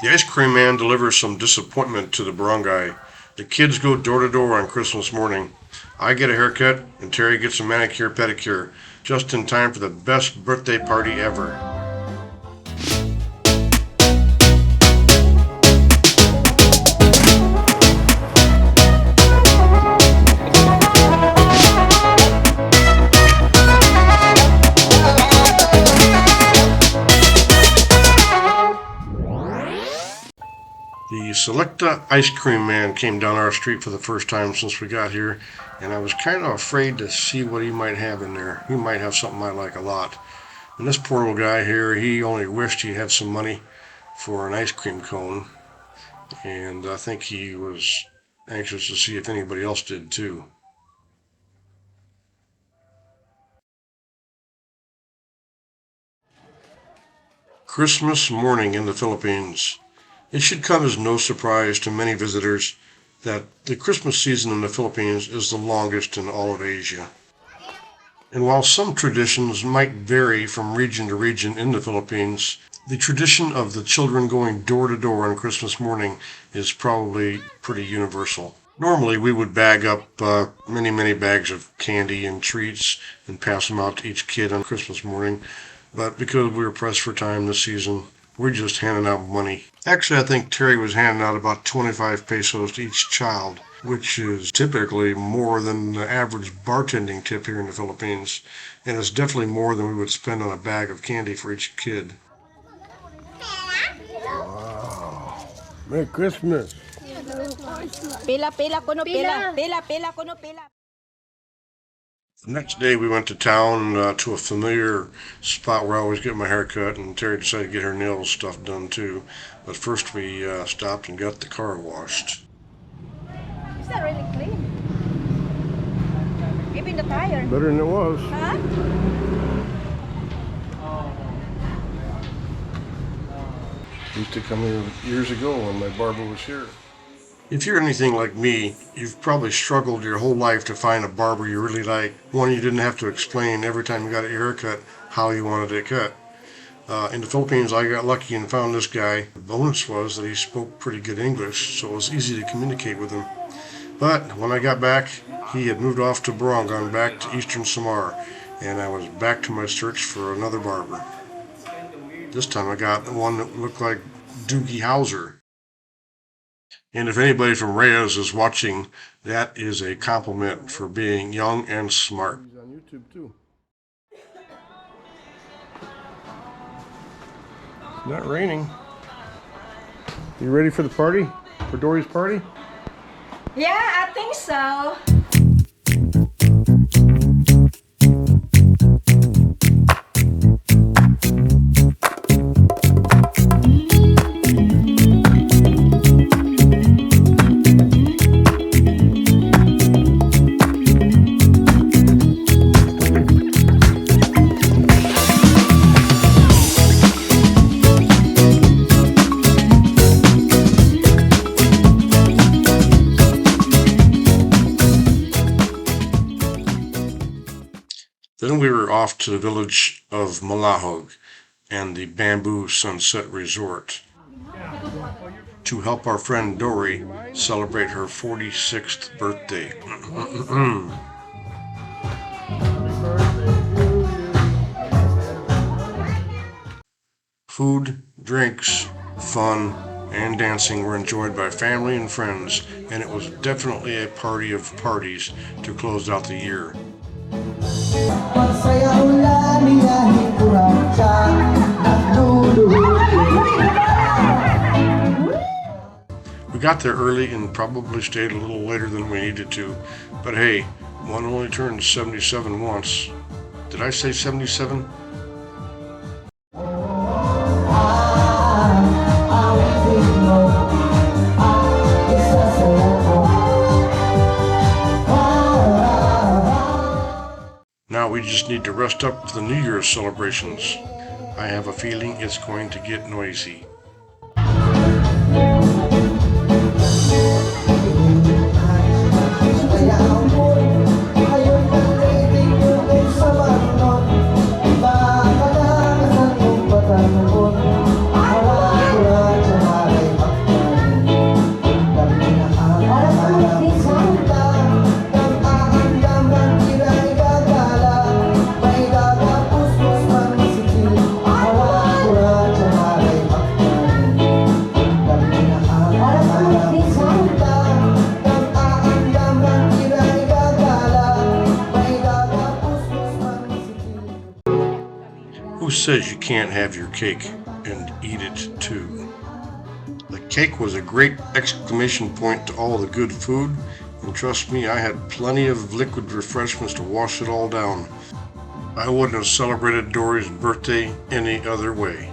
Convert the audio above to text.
The ice cream man delivers some disappointment to the barangay. The kids go door to door on Christmas morning. I get a haircut, and Terry gets a manicure pedicure, just in time for the best birthday party ever. The Selecta Ice Cream man came down our street for the first time since we got here, and I was kind of afraid to see what he might have in there. He might have something I like a lot. And this poor little guy here, he only wished he had some money for an ice cream cone, and I think he was anxious to see if anybody else did too. Christmas morning in the Philippines. It should come as no surprise to many visitors that the Christmas season in the Philippines is the longest in all of Asia. And while some traditions might vary from region to region in the Philippines, the tradition of the children going door to door on Christmas morning is probably pretty universal. Normally, we would bag up many bags of candy and treats and pass them out to each kid on Christmas morning, but because we were pressed for time this season, we're just handing out money. Actually, I think Terry was handing out about 25 pesos to each child, which is typically more than the average bartending tip here in the Philippines, and it's definitely more than we would spend on a bag of candy for each kid. Wow. Merry Christmas. Pila kuno pila kuno pila. The next day we went to town to a familiar spot where I always get my hair cut, and Terry decided to get her nails stuff done too. But first we stopped and got the car washed. Is that really clean? Even the tire. Better than it was. Huh? Used to come here years ago when my barber was here. If you're anything like me, you've probably struggled your whole life to find a barber you really like, one you didn't have to explain every time you got your hair cut how you wanted it cut. In the Philippines, I got lucky and found this guy. The bonus was that he spoke pretty good English, so it was easy to communicate with him. But when I got back, he had moved off to Borongan, back to eastern Samar, and I was back to my search for another barber. This time I got one that looked like Doogie Howser. And if anybody from Reyes is watching, that is a compliment for being young and smart. He's on YouTube too. It's not raining. You ready for the party? For Dory's party? Yeah, I think so. Then we were off to the village of Malajog and the Bamboo Sunset Resort to help our friend Dory celebrate her 46th birthday. Food, drinks, fun, and dancing were enjoyed by family and friends, and it was definitely a party of parties to close out the year. We got there early and probably stayed a little later than we needed to, but hey, one only turns 77 once. Did I say 77? Now we just need to rest up for the New Year's celebrations. I have a feeling it's going to get noisy. says you can't have your cake and eat it too. The cake was a great exclamation point to all the good food, and trust me, I had plenty of liquid refreshments to wash it all down. I wouldn't have celebrated Dory's birthday any other way.